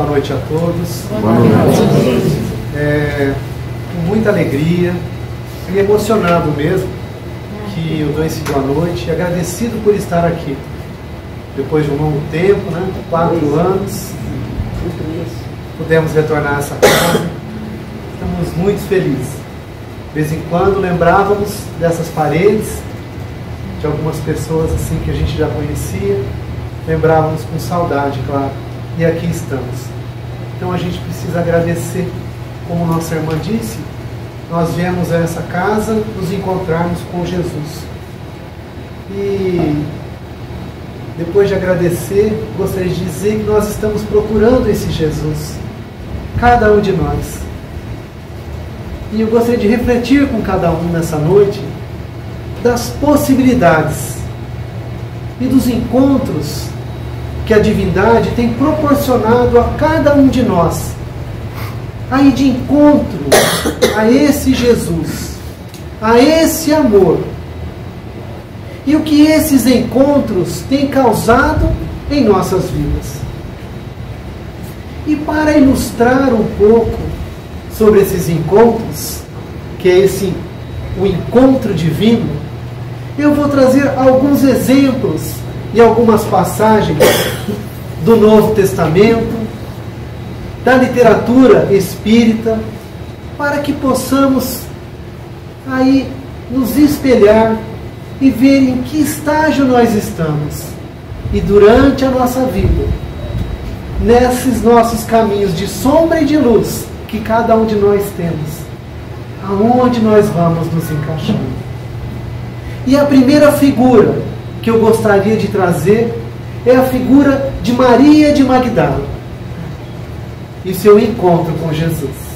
Boa noite a todos. Boa noite. Com muita alegria e emocionado mesmo que eu dou esse boa noite e agradecido por estar aqui. Depois de um longo tempo, 4 anos, pudemos retornar a essa casa. Estamos muito felizes. De vez em quando lembrávamos dessas paredes, de algumas pessoas assim que a gente já conhecia, lembrávamos com saudade, claro, e aqui estamos. Então a gente precisa agradecer, como nossa irmã disse, nós viemos a essa casa nos encontrarmos com Jesus. E depois de agradecer, gostaria de dizer que nós estamos procurando esse Jesus, cada um de nós. E eu gostaria de refletir com cada um nessa noite das possibilidades e dos encontros que a divindade tem proporcionado a cada um de nós, aí de encontro a esse Jesus, a esse amor, e o que esses encontros têm causado em nossas vidas. E para ilustrar um pouco sobre esses encontros, que é o encontro divino, eu vou trazer alguns exemplos e algumas passagens do Novo Testamento, da literatura espírita, para que possamos aí nos espelhar e ver em que estágio nós estamos. E durante a nossa vida, nesses nossos caminhos de sombra e de luz que cada um de nós temos, aonde nós vamos nos encaixando. E a primeira figura que eu gostaria de trazer é a figura de Maria de Magdala e seu encontro com Jesus.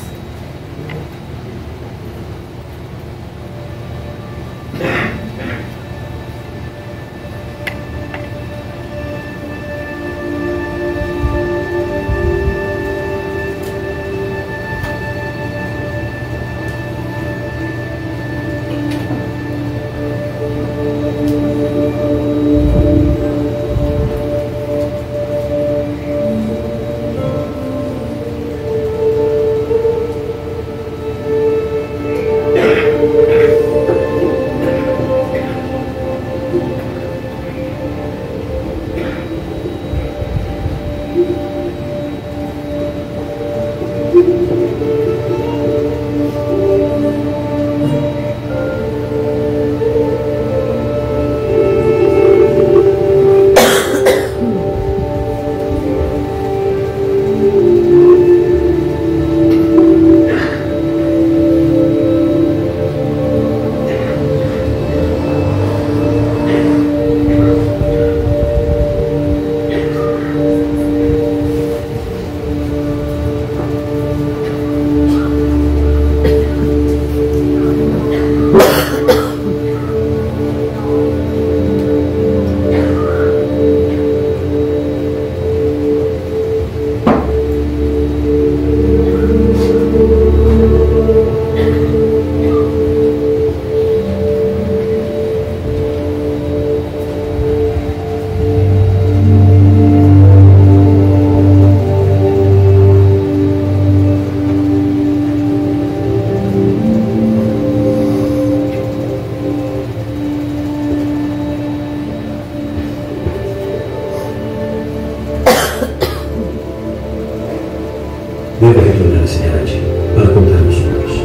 Deva retornar à cidade para contar os sonhos.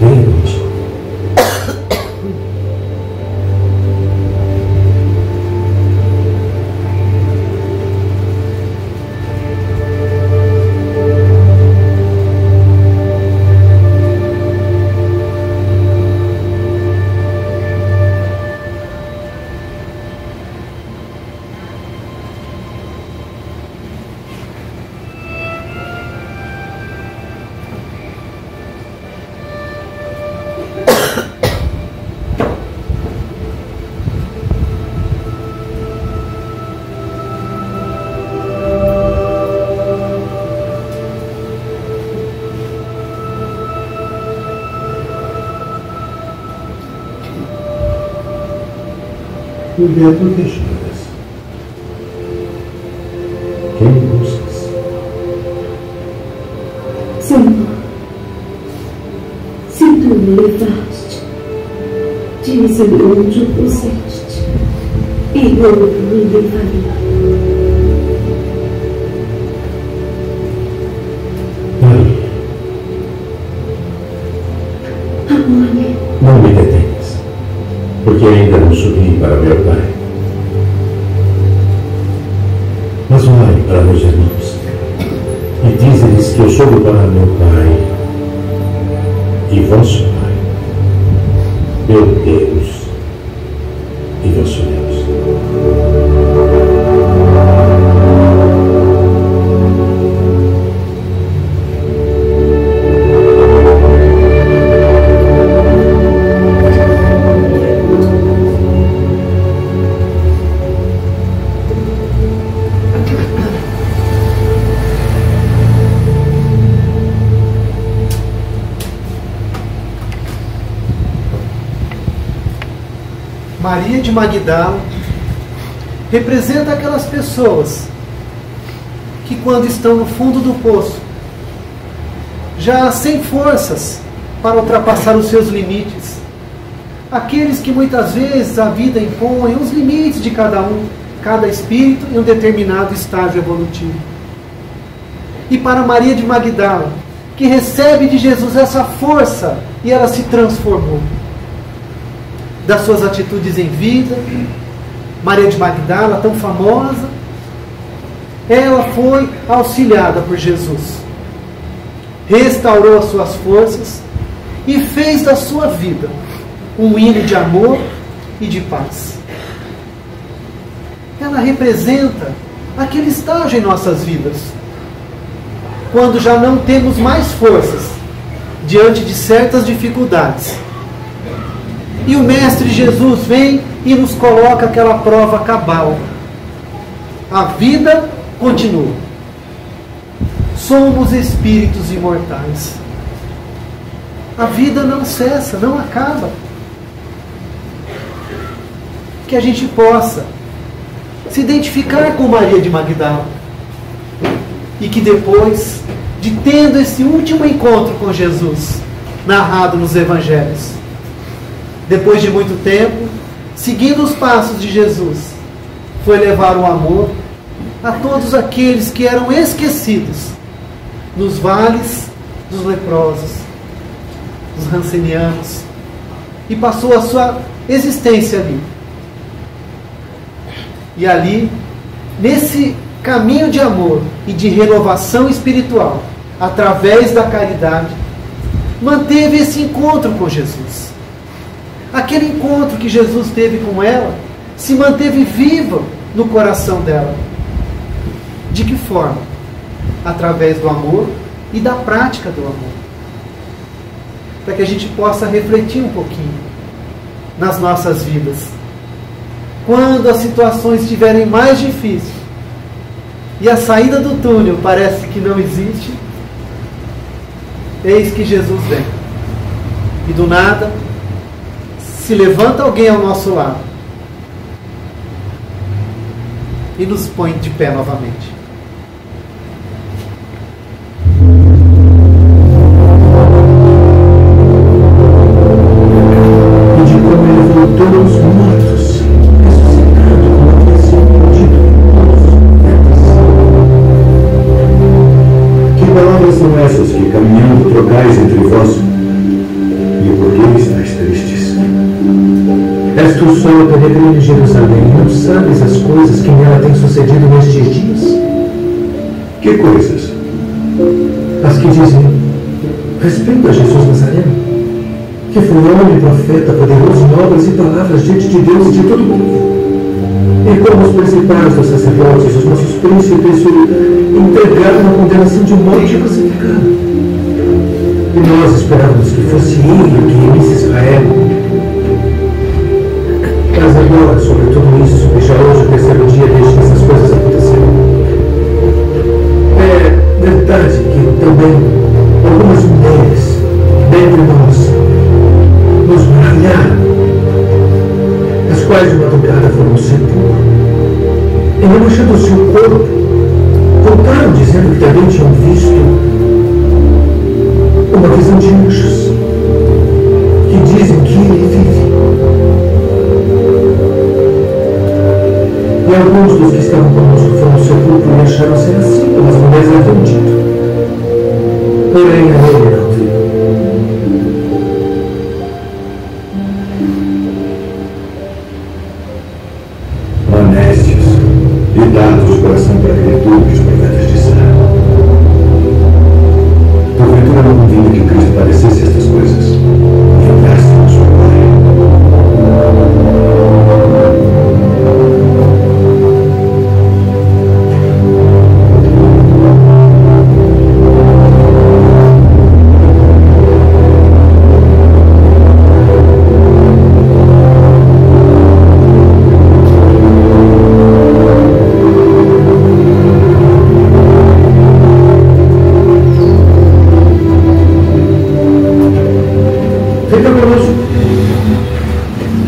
Venha conosco. Por que choras? Quem tu me levaste, dizes-me onde o puseste, e eu me levarei. Amor, não me detenhas, porque ainda não subi para meu Pai. Mas olhe para meus irmãos e dize-lhes que eu subo para meu Pai e vosso Pai, meu Deus e vosso Deus. Maria de Magdala representa aquelas pessoas que, quando estão no fundo do poço, já sem forças para ultrapassar os seus limites, aqueles que muitas vezes a vida impõe os limites de cada espírito em um determinado estágio evolutivo. E para Maria de Magdala, que recebe de Jesus essa força e ela se transformou das suas atitudes em vida. Maria de Magdala, tão famosa, ela foi auxiliada por Jesus, restaurou as suas forças e fez da sua vida um hino de amor e de paz. Ela representa aquele estágio em nossas vidas, quando já não temos mais forças diante de certas dificuldades, e o Mestre Jesus vem e nos coloca aquela prova cabal. A vida continua. Somos espíritos imortais. A vida não cessa, não acaba. Que a gente possa se identificar com Maria de Magdala. E que depois de tendo esse último encontro com Jesus, narrado nos Evangelhos, depois de muito tempo, seguindo os passos de Jesus, foi levar o amor a todos aqueles que eram esquecidos nos vales dos leprosos, dos rancenianos, e passou a sua existência ali. E ali, nesse caminho de amor e de renovação espiritual, através da caridade, manteve esse encontro com Jesus. Aquele encontro que Jesus teve com ela se manteve vivo no coração dela. De que forma? Através do amor e da prática do amor. Para que a gente possa refletir um pouquinho nas nossas vidas. Quando as situações estiverem mais difíceis e a saída do túnel parece que não existe, eis que Jesus vem. E do nada, se levanta alguém ao nosso lado e nos põe de pé novamente. E de como ele voltou aos mortos, ressuscitado como havia sido dito pelos profetas. Que palavras são essas que, caminhando, trocais entre vós? E por que estáis tristes? És tu só peregrino em Jerusalém, não sabes as coisas que nela têm sucedido nestes dias? Que coisas? As que dizem respeito a Jesus Nazareno, que foi homem, profeta, poderoso em obras e palavras diante de Deus e de todo o povo. E como os principais dos sacerdotes, os nossos príncipes, o entregaram à condenação de morte e crucificado. E nós esperávamos que fosse ele que remisse Israel. Mas agora, sobre tudo isso, e já hoje o terceiro dia desde que essas coisas aconteceram, é verdade que também algumas mulheres dentre nós nos maravilharam, as quais de madrugada foram ao sepulcro e, não achando o seu corpo, voltaram dizendo que também tinham visto uma visão de anjos todos os que estavam conosco foram ao sepulcro e acharam ser assim, como as mulheres haviam dito. Porém, a ele não viu. Honestos e dados de coração para crer tudo que os profetas disseram. Porventura não convinha que Cristo padecesse estas coisas e entrasse na sua glória.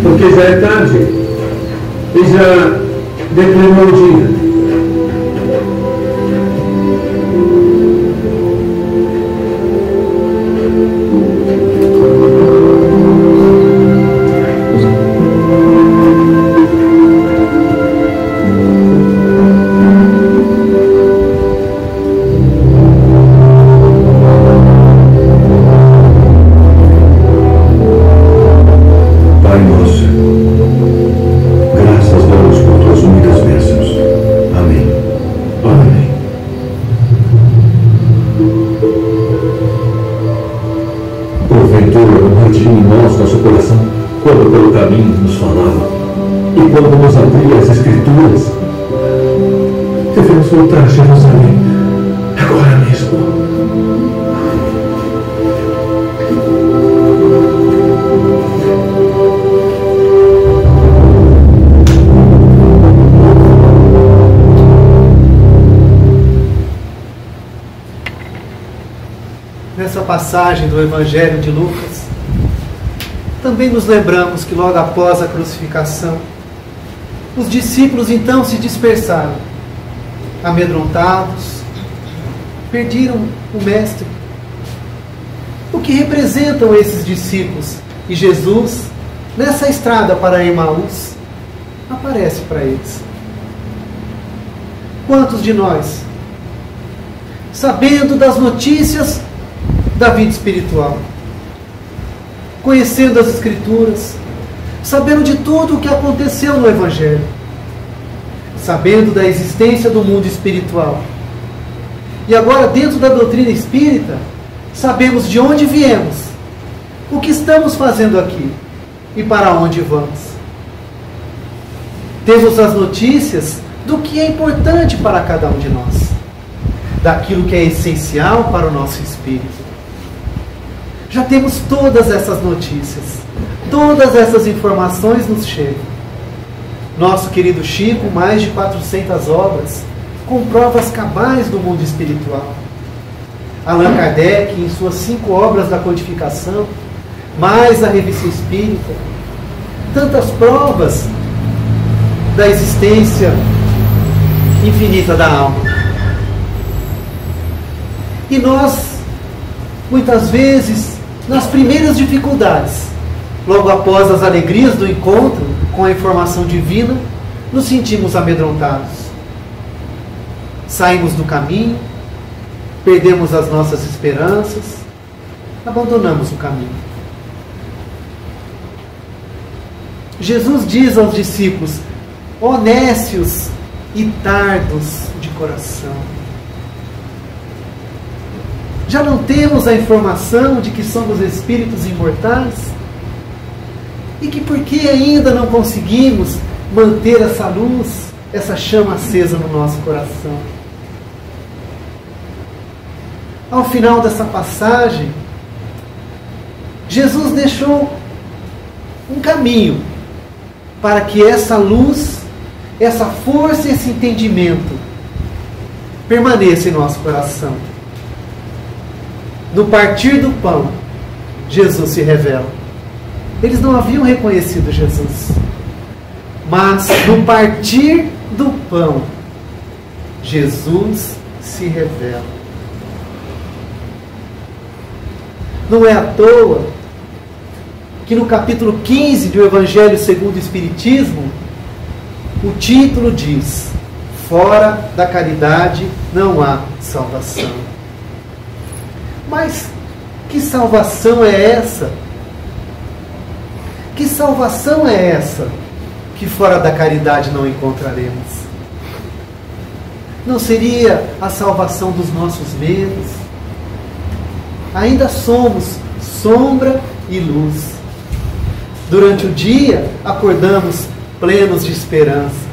Porque já é tarde e já declinou o dia. Nosso coração, quando pelo caminho nos falava e quando nos abria as Escrituras. Devemos voltar a Jerusalém agora mesmo. Nessa passagem do Evangelho de Lucas, também nos lembramos que logo após a crucificação, os discípulos então se dispersaram, amedrontados, perderam o Mestre. O que representam esses discípulos? E Jesus, nessa estrada para Emaús, aparece para eles. Quantos de nós, sabendo das notícias da vida espiritual, conhecendo as Escrituras, sabendo de tudo o que aconteceu no Evangelho, sabendo da existência do mundo espiritual, e agora dentro da doutrina espírita, sabemos de onde viemos, o que estamos fazendo aqui e para onde vamos. Temos as notícias do que é importante para cada um de nós, daquilo que é essencial para o nosso espírito. Já temos todas essas notícias, todas essas informações nos chegam. Nosso querido Chico, mais de 400 obras, com provas cabais do mundo espiritual. Allan Kardec, em suas 5 obras da codificação, mais a Revista Espírita, tantas provas da existência infinita da alma. E nós, muitas vezes, nas primeiras dificuldades, logo após as alegrias do encontro com a informação divina, nos sentimos amedrontados. Saímos do caminho, perdemos as nossas esperanças, abandonamos o caminho. Jesus diz aos discípulos: ó nécios e tardos de coração. Já não temos a informação de que somos espíritos imortais? E que por que ainda não conseguimos manter essa luz, essa chama acesa no nosso coração? Ao final dessa passagem, Jesus deixou um caminho para que essa luz, essa força, esse entendimento permaneça em nosso coração. No partir do pão, Jesus se revela. Eles não haviam reconhecido Jesus. Mas no partir do pão, Jesus se revela. Não é à toa que no capítulo 15 do Evangelho segundo o Espiritismo, o título diz: fora da caridade não há salvação. Mas que salvação é essa? Que salvação é essa que fora da caridade não encontraremos? Não seria a salvação dos nossos medos? Ainda somos sombra e luz. Durante o dia, acordamos plenos de esperança.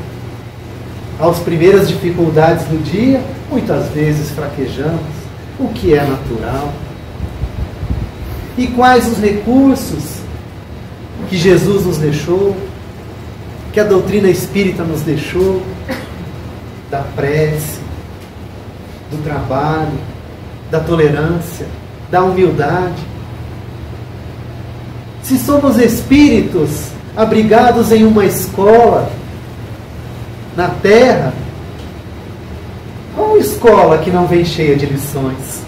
Às primeiras dificuldades do dia, muitas vezes fraquejamos, o que é natural. E quais os recursos que Jesus nos deixou, que a doutrina espírita nos deixou? Da prece, do trabalho, da tolerância, da humildade. Se somos espíritos abrigados em uma escola na Terra, qual escola que não vem cheia de lições?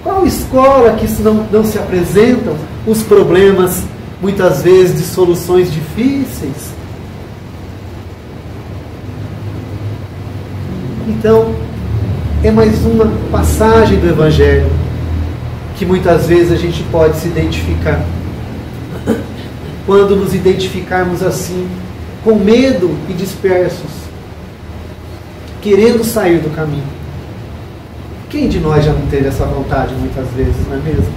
Qual escola que não se apresentam os problemas, muitas vezes, de soluções difíceis? Então, é mais uma passagem do Evangelho que muitas vezes a gente pode se identificar. Quando nos identificarmos assim, com medo e dispersos, querendo sair do caminho. Quem de nós já não teve essa vontade muitas vezes, não é mesmo?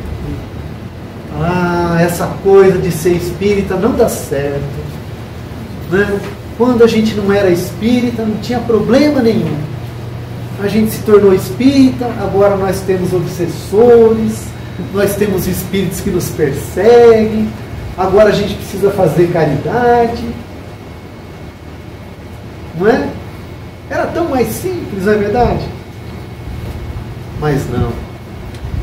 Essa coisa de ser espírita não dá certo, né? Quando a gente não era espírita, não tinha problema nenhum. A gente se tornou espírita, agora nós temos obsessores, nós temos espíritos que nos perseguem, agora a gente precisa fazer caridade. Não é? Era tão mais simples, não é verdade? Mas não.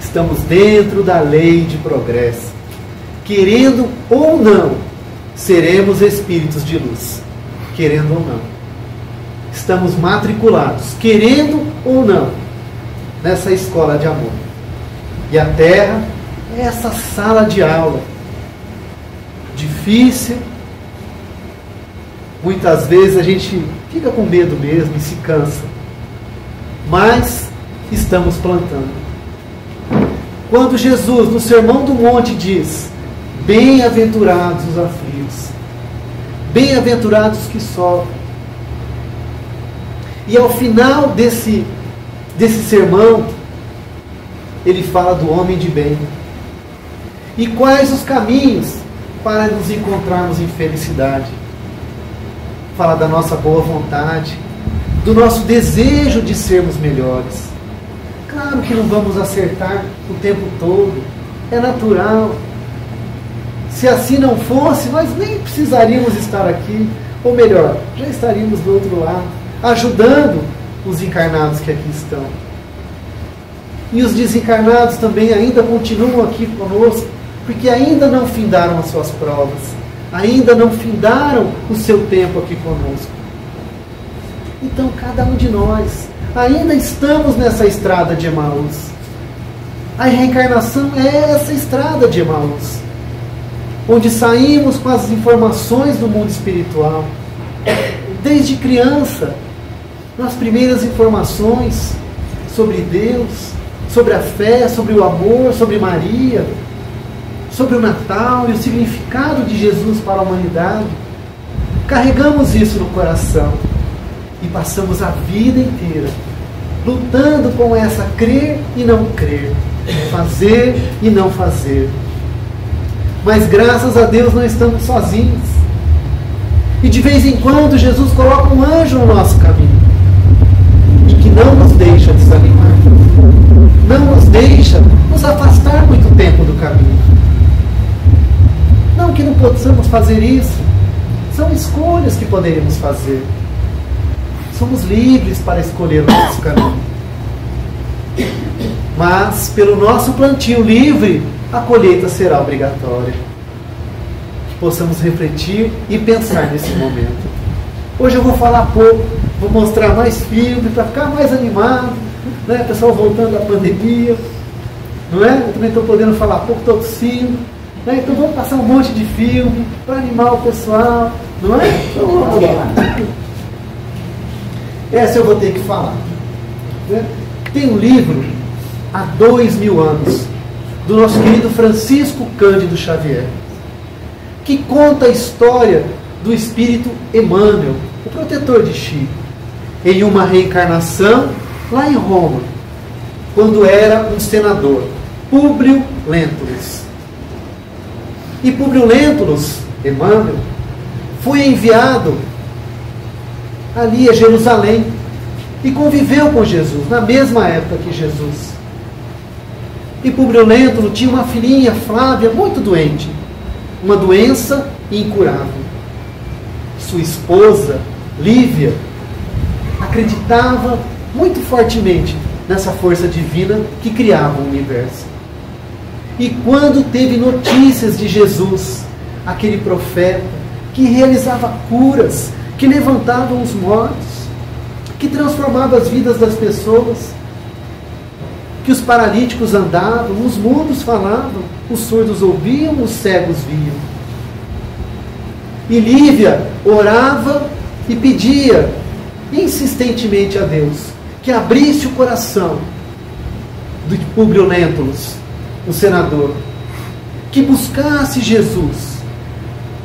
Estamos dentro da lei de progresso. Querendo ou não, seremos espíritos de luz. Querendo ou não. Estamos matriculados, querendo ou não, nessa escola de amor. E a Terra é essa sala de aula. Difícil. Muitas vezes a gente fica com medo mesmo e se cansa. Mas estamos plantando. Quando Jesus, no Sermão do Monte, diz: bem-aventurados os aflitos, bem-aventurados que sofrem. E ao final desse sermão, ele fala do homem de bem. E quais os caminhos para nos encontrarmos em felicidade? Fala da nossa boa vontade, do nosso desejo de sermos melhores. Claro que não vamos acertar o tempo todo, é natural. Se assim não fosse, nós nem precisaríamos estar aqui, ou melhor, já estaríamos do outro lado, ajudando os encarnados que aqui estão. E os desencarnados também ainda continuam aqui conosco, porque ainda não findaram as suas provas, ainda não findaram o seu tempo aqui conosco. Então, cada um de nós ainda estamos nessa estrada de Emaús. A reencarnação é essa estrada de Emaús, onde saímos com as informações do mundo espiritual. Desde criança, nas primeiras informações sobre Deus, sobre a fé, sobre o amor, sobre Maria, sobre o Natal e o significado de Jesus para a humanidade. Carregamos isso no coração e passamos a vida inteira lutando com essa crer e não crer, fazer e não fazer. Mas graças a Deus não estamos sozinhos. E de vez em quando Jesus coloca um anjo no nosso caminho, e que não nos deixa desanimar, não nos deixa nos afastar muito tempo do caminho. Não que não possamos fazer isso, são escolhas que poderíamos fazer. Somos livres para escolher o nosso caminho. Mas, pelo nosso plantio livre, a colheita será obrigatória. Que possamos refletir e pensar nesse momento. Hoje eu vou falar pouco, vou mostrar mais filme para ficar mais animado, né? Pessoal voltando da pandemia, não é? Eu também estou podendo falar pouco, estou tossindo, né? Então vamos passar um monte de filme para animar o pessoal, não é? Então vamos lá. essa eu vou ter que falar. Tem um livro, há 2000 anos, do nosso querido Francisco Cândido Xavier, que conta a história do espírito Emmanuel, o protetor de Chico, em uma reencarnação lá em Roma, quando era um senador, Públio Lentulus. E Públio Lentulus, Emmanuel, foi enviado ali a Jerusalém e conviveu com Jesus, na mesma época que Jesus. E Públio Lentulus tinha uma filhinha, Flávia, muito doente, uma doença incurável. Sua esposa, Lívia, acreditava muito fortemente nessa força divina que criava o universo. E quando teve notícias de Jesus, aquele profeta que realizava curas, que levantava os mortos, que transformava as vidas das pessoas, que os paralíticos andavam, os mudos falavam, os surdos ouviam, os cegos viam. E Lívia orava e pedia insistentemente a Deus que abrisse o coração do Públio Lentulus, o senador, que buscasse Jesus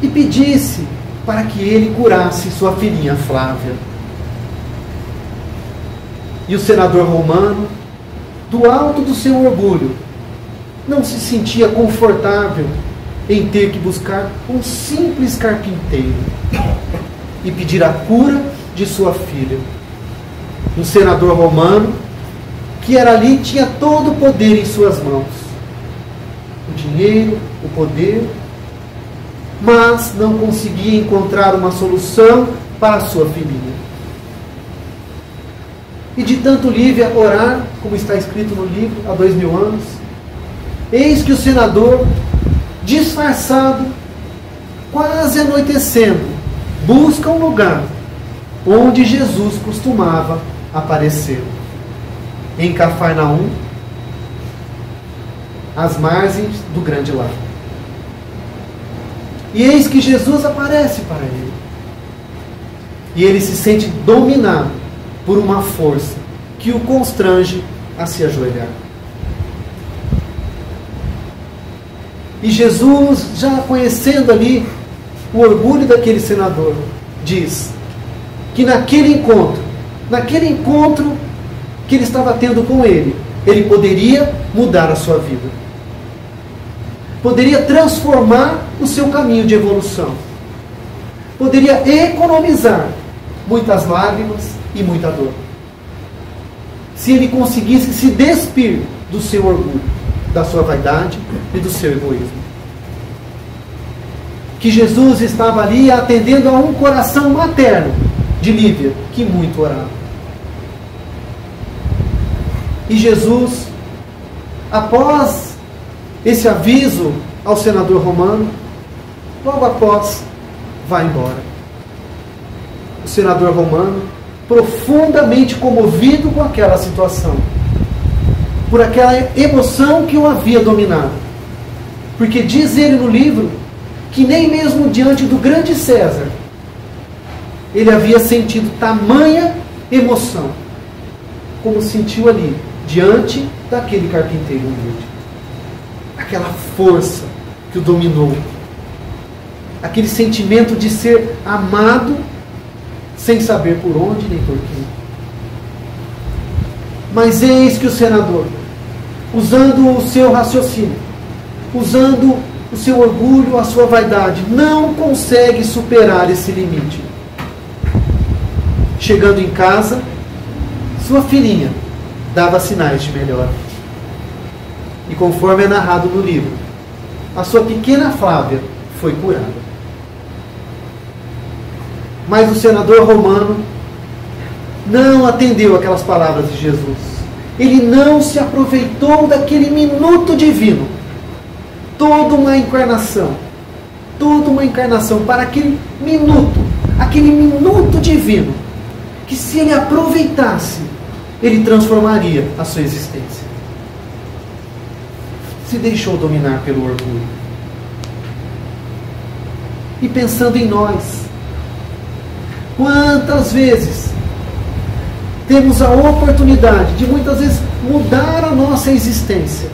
e pedisse para que ele curasse sua filhinha Flávia. E o senador romano, do alto do seu orgulho, não se sentia confortável em ter que buscar um simples carpinteiro e pedir a cura de sua filha. Um senador romano que era ali, tinha todo o poder em suas mãos, o dinheiro, o poder, mas não conseguia encontrar uma solução para a sua filhinha. E de tanto Lívia orar, como está escrito no livro, há 2000 anos, eis que o senador, disfarçado, quase anoitecendo, busca um lugar onde Jesus costumava aparecer, em Cafarnaum, às margens do grande lago. E eis que Jesus aparece para ele. E ele se sente dominado por uma força que o constrange a se ajoelhar. E Jesus, já conhecendo ali o orgulho daquele senador, diz que naquele encontro que ele estava tendo com ele poderia mudar a sua vida. Poderia transformar o seu caminho de evolução. Poderia economizar muitas lágrimas e muita dor. Se ele conseguisse se despir do seu orgulho, da sua vaidade e do seu egoísmo. Que Jesus estava ali atendendo a um coração materno de Lívia, que muito orava. E Jesus, após esse aviso ao senador romano, logo após, vai embora. O senador romano, profundamente comovido com aquela situação, por aquela emoção que o havia dominado. Porque diz ele no livro que nem mesmo diante do grande César ele havia sentido tamanha emoção como sentiu ali, diante daquele carpinteiro humilde. Aquela força que o dominou, aquele sentimento de ser amado sem saber por onde nem por quem. Mas eis que o senador, usando o seu raciocínio, usando o seu orgulho, a sua vaidade, não consegue superar esse limite. Chegando em casa, sua filhinha dava sinais de melhora. E conforme é narrado no livro, a sua pequena Flávia foi curada. Mas o senador romano não atendeu aquelas palavras de Jesus. Ele não se aproveitou daquele minuto divino. Toda uma encarnação para aquele minuto divino, que se ele aproveitasse, ele transformaria a sua existência. Se deixou dominar pelo orgulho. E pensando em nós, quantas vezes temos a oportunidade de muitas vezes mudar a nossa existência,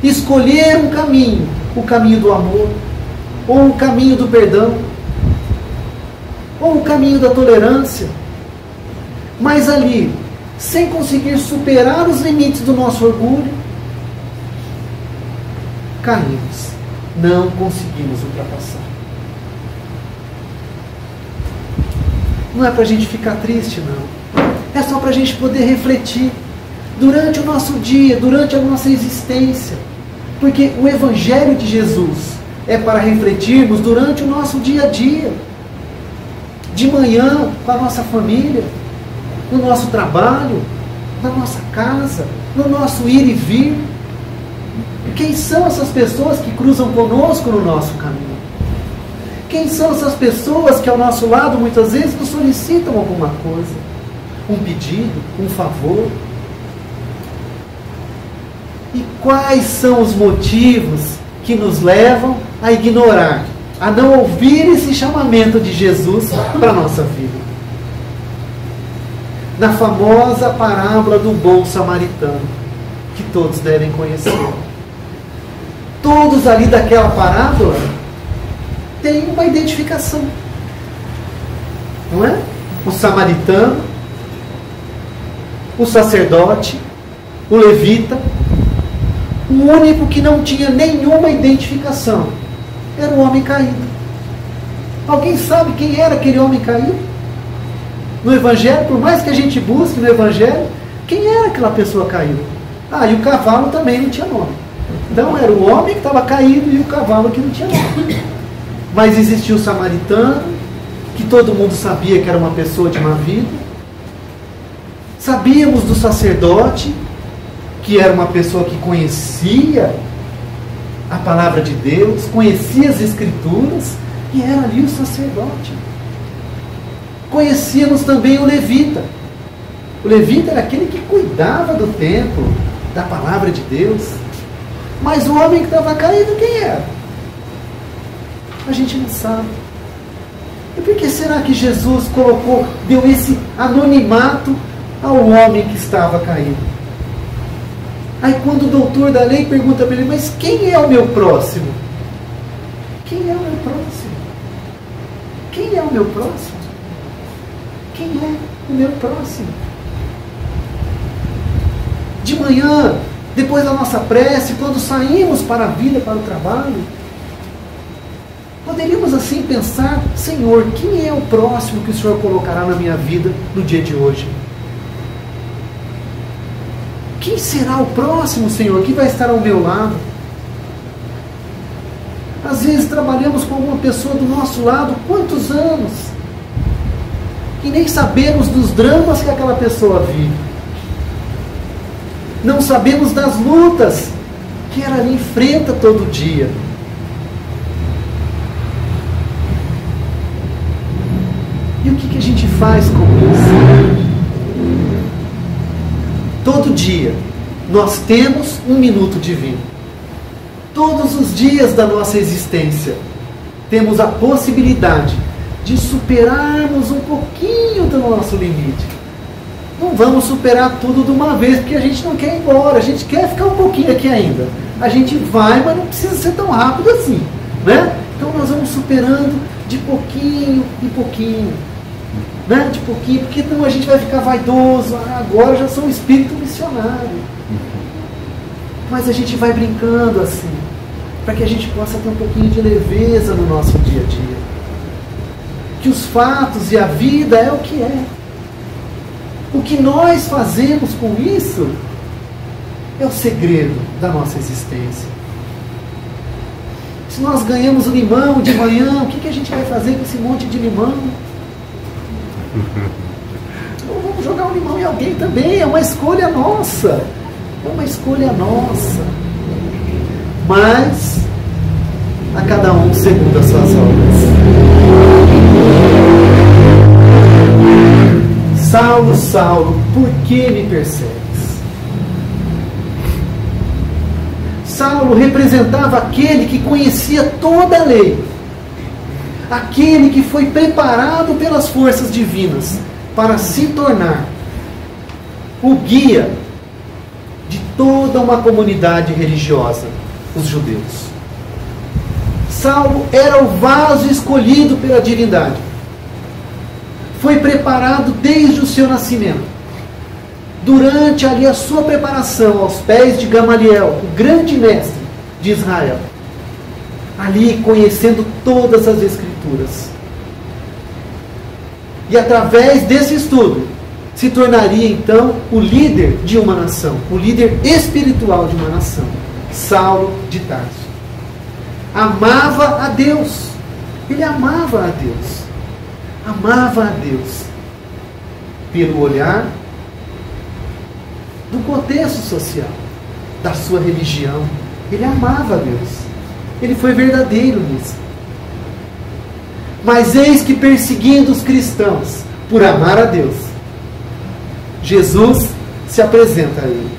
escolher um caminho, o caminho do amor, ou o caminho do perdão, ou o caminho da tolerância, mas ali, sem conseguir superar os limites do nosso orgulho, caímos, não conseguimos ultrapassar. Não é para a gente ficar triste, não. É só para a gente poder refletir durante o nosso dia, durante a nossa existência. Porque o Evangelho de Jesus é para refletirmos durante o nosso dia a dia. De manhã, com a nossa família, no nosso trabalho, na nossa casa, no nosso ir e vir. Quem são essas pessoas que cruzam conosco no nosso caminho? Quem são essas pessoas que ao nosso lado muitas vezes nos solicitam alguma coisa? Um pedido, um favor? E quais são os motivos que nos levam a ignorar, a não ouvir esse chamamento de Jesus para a nossa vida? Na famosa parábola do bom samaritano, que todos devem conhecer. Todos ali daquela parábola têm uma identificação. Não é? O samaritano, o sacerdote, o levita. O único que não tinha nenhuma identificação era o homem caído. Alguém sabe quem era aquele homem caído? No Evangelho, por mais que a gente busque no Evangelho, quem era aquela pessoa caída? E o cavalo também não tinha nome. Então era o homem que estava caído e o cavalo que não tinha nome. Mas existia o samaritano, que todo mundo sabia que era uma pessoa de má vida. Sabíamos do sacerdote, que era uma pessoa que conhecia a palavra de Deus, conhecia as Escrituras, e era ali o sacerdote. Conhecíamos também o levita. O levita era aquele que cuidava do templo, da palavra de Deus. Mas o homem que estava caído, quem era? A gente não sabe. E por que será que Jesus deu esse anonimato ao homem que estava caído? Aí quando o doutor da lei pergunta para ele, mas quem é o meu próximo? Quem é o meu próximo? Quem é o meu próximo? Quem é o meu próximo? De manhã, depois da nossa prece, quando saímos para a vida, para o trabalho, poderíamos assim pensar, Senhor, quem é o próximo que o Senhor colocará na minha vida no dia de hoje? Quem será o próximo, Senhor, que vai estar ao meu lado? Às vezes trabalhamos com alguma pessoa do nosso lado, quantos anos? E nem sabemos dos dramas que aquela pessoa vive. Não sabemos das lutas que ela enfrenta todo dia. E o que a gente faz com isso? Todo dia nós temos um minuto divino. Todos os dias da nossa existência temos a possibilidade de superarmos um pouquinho do nosso limite. Não vamos superar tudo de uma vez, porque a gente não quer ir embora, a gente quer ficar um pouquinho aqui ainda. A gente vai, mas não precisa ser tão rápido assim, né? Então nós vamos superando de pouquinho em pouquinho, né? De pouquinho, porque não a gente vai ficar vaidoso, agora eu já sou um espírito missionário. Mas a gente vai brincando assim, para que a gente possa ter um pouquinho de leveza no nosso dia a dia. Que os fatos e a vida é o que é. O que nós fazemos com isso é o segredo da nossa existência. Se nós ganhamos o limão de manhã, o que a gente vai fazer com esse monte de limão? Ou vamos jogar um limão em alguém também, é uma escolha nossa. É uma escolha nossa. Mas a cada um segundo as suas obras. Saulo, Saulo, por que me persegues? Saulo representava aquele que conhecia toda a lei, aquele que foi preparado pelas forças divinas para se tornar o guia de toda uma comunidade religiosa, os judeus. Saulo era o vaso escolhido pela divindade. Foi preparado desde o seu nascimento. Durante ali a sua preparação aos pés de Gamaliel, o grande mestre de Israel. Ali conhecendo todas as Escrituras. E através desse estudo, se tornaria então o líder de uma nação, o líder espiritual de uma nação, Saulo de Tarso. Amava a Deus. Ele amava a Deus. Amava a Deus. Pelo olhar do contexto social, da sua religião. Ele amava a Deus. Ele foi verdadeiro nisso. Mas eis que perseguindo os cristãos por amar a Deus, Jesus se apresenta a ele.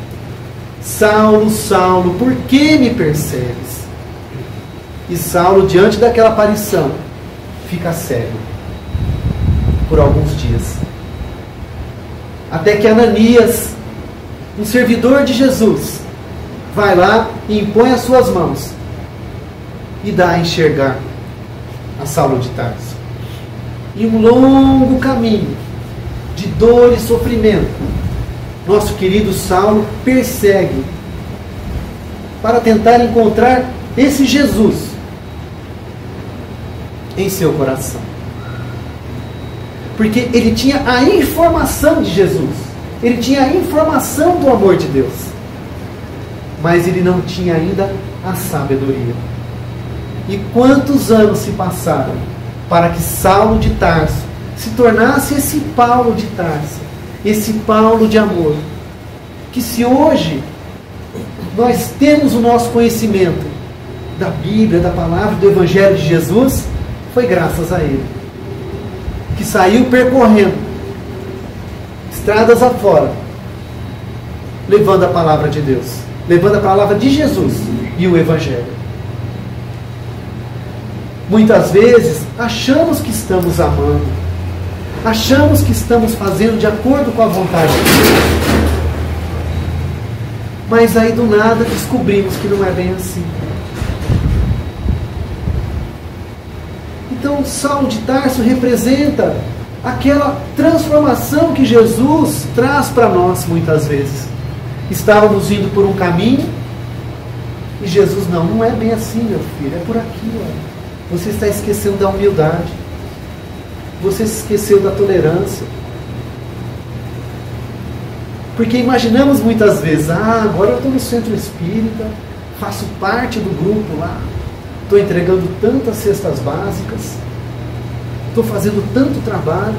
Saulo, Saulo, por que me persegues? E Saulo, diante daquela aparição, fica cego por alguns dias. Até que Ananias, um servidor de Jesus, vai lá e impõe as suas mãos e dá a enxergar a Saulo de Tarso. E um longo caminho de dor e sofrimento, nosso querido Saulo persegue para tentar encontrar esse Jesus em seu coração. Porque ele tinha a informação de Jesus. Ele tinha a informação do amor de Deus. Mas ele não tinha ainda a sabedoria. E quantos anos se passaram para que Saulo de Tarso se tornasse esse Paulo de Tarso, esse Paulo de amor, que se hoje nós temos o nosso conhecimento da Bíblia, da palavra, do Evangelho de Jesus, foi graças a ele, que saiu percorrendo estradas afora, levando a palavra de Deus, levando a palavra de Jesus e o Evangelho. Muitas vezes achamos que estamos amando, achamos que estamos fazendo de acordo com a vontade de Deus, mas aí do nada descobrimos que não é bem assim. Então Saulo de Tarso representa aquela transformação que Jesus traz para nós muitas vezes. Estávamos indo por um caminho e Jesus, não é bem assim, meu filho, é por aqui, olha. Você está esquecendo da humildade. Você se esqueceu da tolerância. Porque imaginamos muitas vezes, agora eu estou no centro espírita, faço parte do grupo lá, estou entregando tantas cestas básicas, estou fazendo tanto trabalho,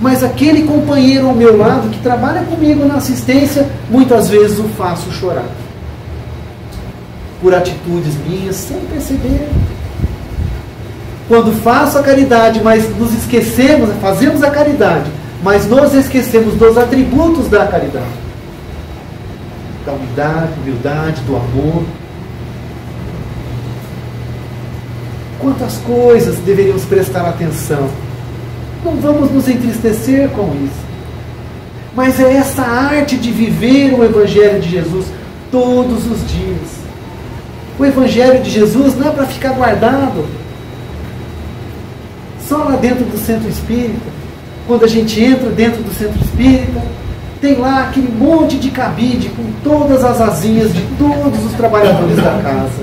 mas aquele companheiro ao meu lado que trabalha comigo na assistência, muitas vezes o faço chorar. Por atitudes minhas, sem perceber. Quando faço a caridade, mas nos esquecemos, fazemos a caridade, mas nos esquecemos dos atributos da caridade. Da humildade, do amor. Quantas coisas deveríamos prestar atenção. Não vamos nos entristecer com isso. Mas é essa arte de viver o Evangelho de Jesus todos os dias. O Evangelho de Jesus não é para ficar guardado só lá dentro do centro espírita. Quando a gente entra dentro do centro espírita, tem lá aquele monte de cabide com todas as asinhas de todos os trabalhadores da casa.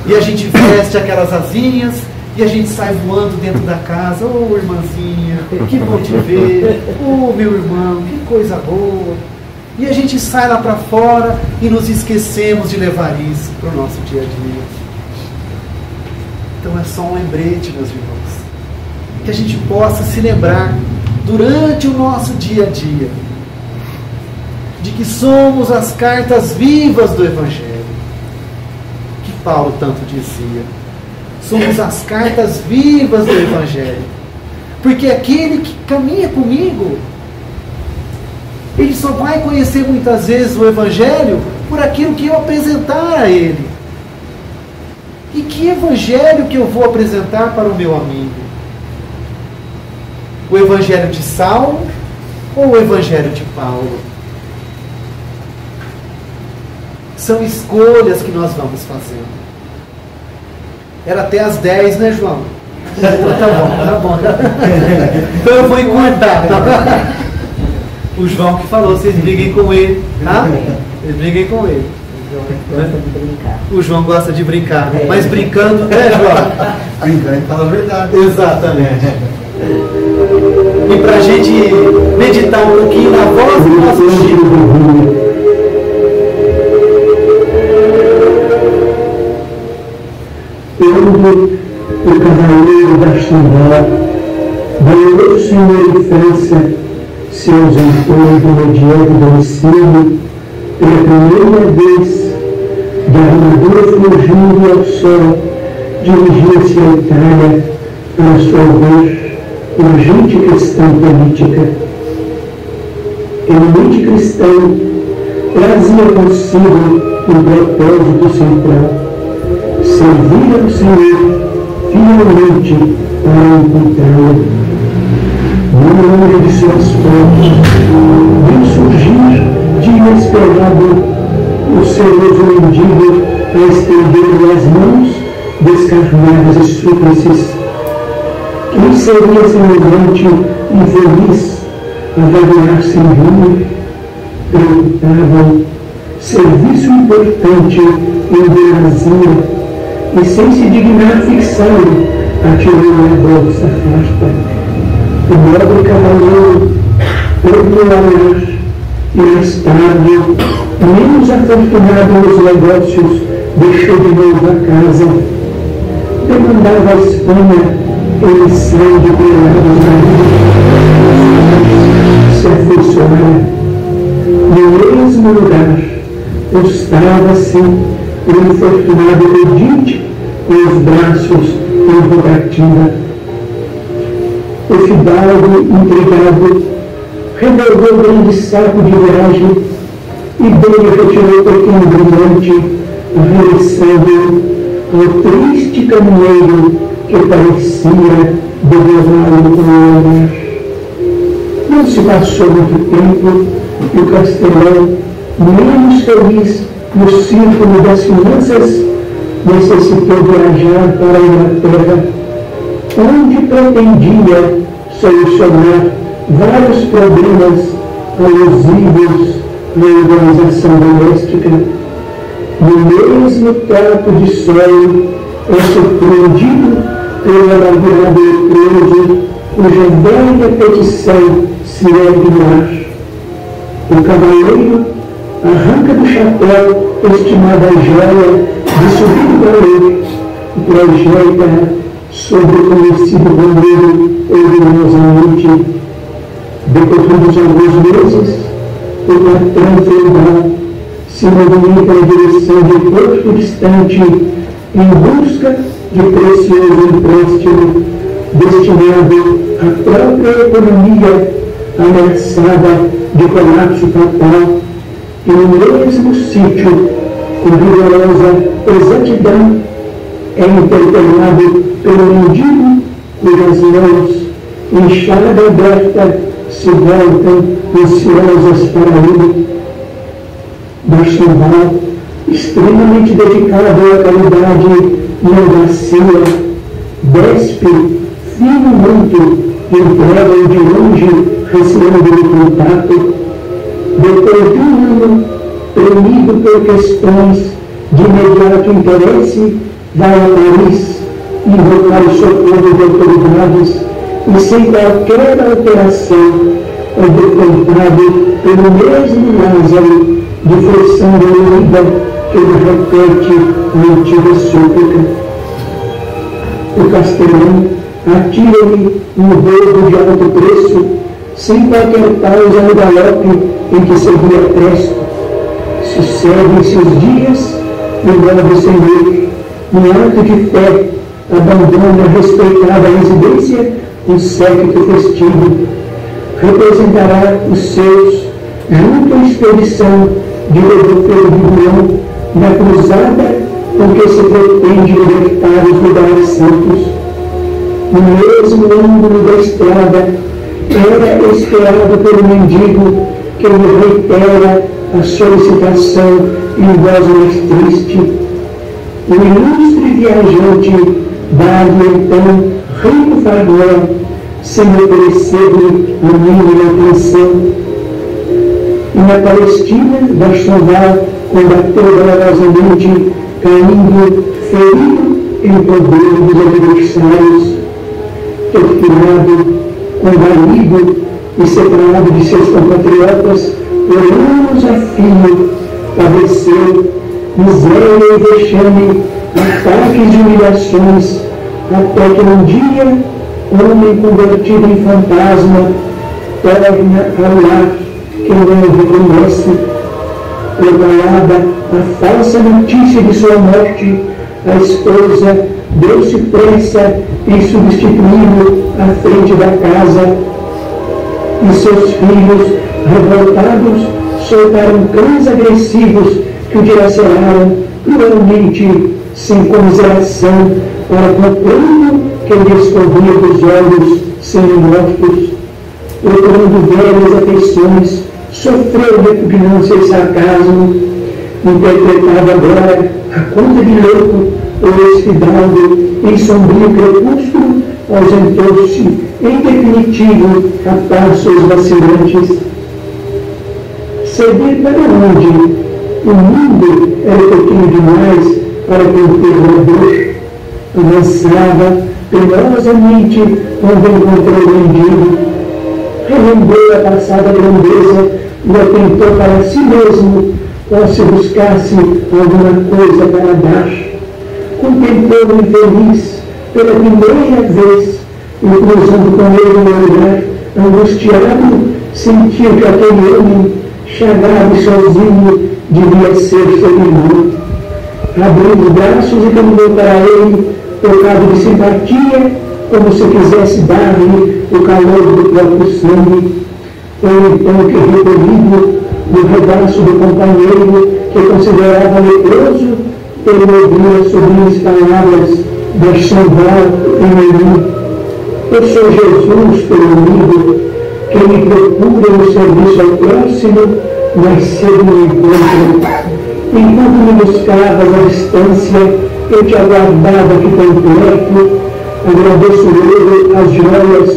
E a gente veste aquelas asinhas e a gente sai voando dentro da casa. Ô, irmãzinha, que bom te ver. Ô, meu irmão, que coisa boa. E a gente sai lá para fora e nos esquecemos de levar isso para o nosso dia a dia. Então é só um lembrete, meus irmãos, que a gente possa se lembrar durante o nosso dia a dia de que somos as cartas vivas do Evangelho, que Paulo tanto dizia. Somos as cartas vivas do Evangelho, porque aquele que caminha comigo, ele só vai conhecer muitas vezes o Evangelho por aquilo que eu apresentar a ele. E que Evangelho que eu vou apresentar para o meu amigo? O Evangelho de Saulo ou o Evangelho de Paulo? São escolhas que nós vamos fazendo. Era até às 10, né, João? Tá bom. Então eu vou encurtar, tá? O João que falou, vocês briguem com ele, tá? Vocês briguem com ele. O João gosta de brincar, mas brincando, né, João? Brincando e fala a verdade. Exatamente. E para a gente meditar um pouquinho na voz do nosso Chico. Quando o cavaleiro da Xangó, valoroso senhor de França, se ausentou do medievo domicílio pela primeira vez, de armadura fugindo ao sol, dirigia-se à Itália para resolver urgente questão política. Eminente cristão, trazia consigo um propósito central: servir ao Senhor fielmente para encontrá-lo. No longe de suas fontes, viu surgir de inesperado o seroso mendigo a estender as mãos descarnadas e súplices. Quem seria semelhante infeliz a vaguear sem rumo? Perguntavam. Serviço importante em demasia, e sem se dignar fixá-lo, atirou a bolsa farta. O nobre cavaleiro, popular e mais tarde, menos afortunado nos negócios, deixou de novo a casa. Demandava a Espanha emissão de prelados marinhos. Se afeiçoara. No mesmo lugar, postava-se o infortunado pedinte com os braços em rogativa. O fidalgo, intrigado, revolveu o grande saco de viagem e dele retirou o pequeno brilhante, regressando ao triste caminheiro que parecia devorá-lo com o olhar. Não se passou muito tempo e o castelão, menos feliz no círculo das finanças, necessitou viajar para a Inglaterra, onde pretendia solucionar vários problemas alusivos à organização doméstica. No mesmo trato de solo, é surpreendido pelo alargado leproso, cuja velha petição se ergue no ar. O cavaleiro arranca do chapéu estimada joia de subir para ele e projeta sobre o conhecido bandeiro orgulhosamente. Decorridos alguns meses, o patrão feudal se movimenta em direção de porto distante em busca de precioso empréstimo destinado à própria economia ameaçada de colapso fatal. E no mesmo sítio, com rigorosa exatidão, é interpelado pelo mendigo cujas mãos, inchada aberta, se voltam ansiosas para ele. Bacharval, extremamente dedicado à caridade e audácia, despe, fino manto, entrega de longe, receando o contato. Depois de um ano, premido por questões de imediato interesse, vai a Paris invocar o socorro de autoridades e, sem qualquer alteração, é decantado pelo mesmo Lázaro, de feição dolorida que lhe repete a antiga súplica. O castelão atira-lhe um rodo de alto preço, sem qualquer pausa no galope em que seguia presto. Sucedem-se os dias e o novo senhor, em ato de fé, abandona a respeitada residência um séquito festivo. Representará os seus junto à expedição de Rodolfo de Bouillon na cruzada com que se pretende libertar os lugares santos. No mesmo ângulo da estrada, era esperado pelo mendigo que me reitera a solicitação em voz mais triste. O ilustre viajante dá-lhe então rico favor, sem oferecer-lhe a mínima atenção. E na Palestina, Bachová combateu dolorosamente, caindo ferido em poder dos adversários. Torturado, combalido e separado de seus compatriotas por anos a fio, padeceu miséria e vexame, ataques de humilhações, até que um dia, homem convertido em fantasma, torna a olhar quem não o reconhece. Preparada a falsa notícia de sua morte, a esposa deu-se pressa em substituí-lo à frente da casa, e seus filhos, revoltados, soltaram cães agressivos que o dilaceraram cruelmente, sem comiseração, para com o pranto que lhe escorria dos olhos semi-mortos. Procurando velhas afeições, sofreu repugnância e sarcasmo, interpretava agora a conta de louco ou esfidalgo em sombrio crepúsculo, ausentou-se em definitivo a passos vacilantes. Ceder para onde? O mundo era pequeno demais para conter a dor. Avançava penosamente quando encontrou o mendigo. Relembrou a passada grandeza e atentou para si mesmo, como se buscasse alguma coisa para dar. Contemplou o infeliz pela primeira vez, e cruzando com ele no olhar, angustiado, sentiu que aquele homem, chagado e sozinho, devia ser seu irmão. Abriu os braços e caminhou para ele, tocado de simpatia, como se quisesse dar-lhe o calor do próprio sangue. Foi então que, recolhido no regaço do companheiro, que considerava leproso, ele ouviu as sublimes palavras da Chanval em mim. Eu sou Jesus, teu amigo, que me procura no serviço ao próximo, mas cedo me encontro. Enquanto me buscavas à distância, eu te aguardava aqui tão perto. Agradeço eu as joias,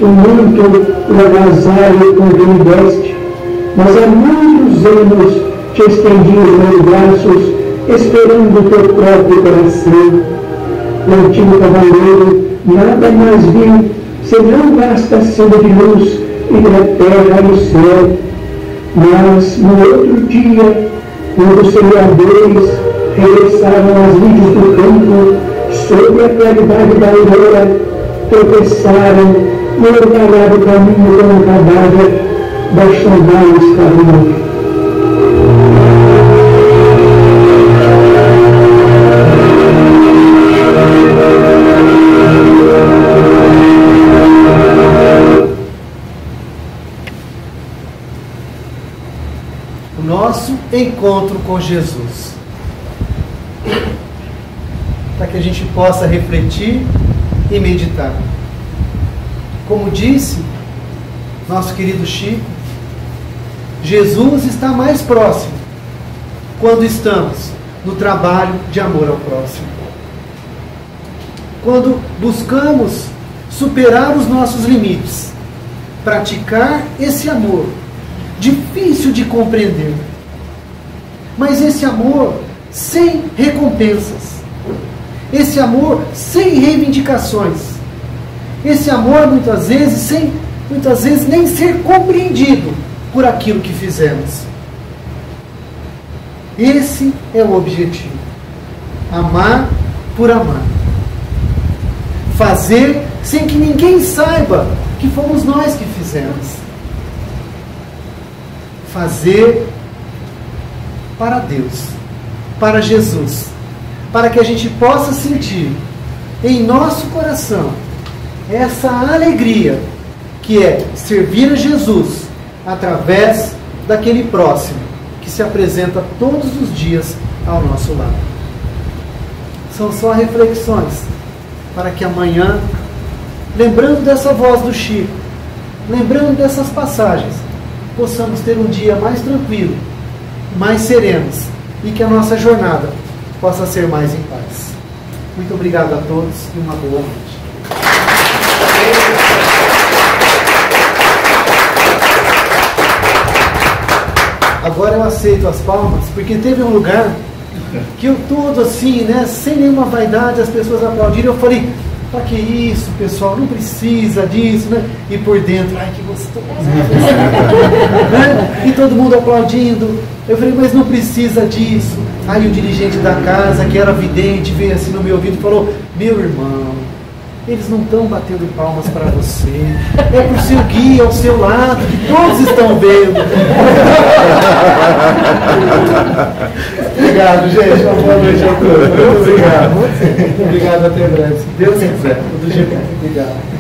o manto, o agasalho com que me deste. Mas há muitos anos te estendi os meus braços, esperando o teu próprio coração. O antigo cavaleiro nada mais viu, senão vasta senda de luz entre a terra e o céu. Mas, no outro dia, quando os semeadores regressavam às lides do campo, sob a claridade da aurora, tropeçaram no orvalhado caminho com um cadáver da Chanval escavador. Nosso encontro com Jesus, para que a gente possa refletir e meditar. Como disse nosso querido Chico, Jesus está mais próximo quando estamos no trabalho de amor ao próximo, quando buscamos superar os nossos limites, praticar esse amor difícil de compreender, mas esse amor sem recompensas, esse amor sem reivindicações, esse amor muitas vezes nem ser compreendido por aquilo que fizemos. Esse é o objetivo: amar por amar, fazer sem que ninguém saiba que fomos nós que fizemos. Fazer para Deus, para Jesus, para que a gente possa sentir em nosso coração essa alegria que é servir a Jesus através daquele próximo que se apresenta todos os dias ao nosso lado. São só reflexões para que amanhã, lembrando dessa voz do Chico, lembrando dessas passagens, possamos ter um dia mais tranquilo, mais serenos, e que a nossa jornada possa ser mais em paz. Muito obrigado a todos e uma boa noite. Agora eu aceito as palmas, porque teve um lugar que eu todo assim, né, sem nenhuma vaidade, as pessoas aplaudiram. Eu falei, pra que isso, pessoal? Não precisa disso, né? E por dentro, ai, que gostoso. Né? E todo mundo aplaudindo. Eu falei, mas não precisa disso. Aí o dirigente da casa, que era vidente, veio assim no meu ouvido e falou, meu irmão, eles não estão batendo palmas para você, é para o seu guia ao seu lado, que todos estão vendo. Obrigado, gente. Uma boa noite a todos. Muito obrigado. Obrigado, até breve. Se Deus quiser. Tudo de bem. Obrigado.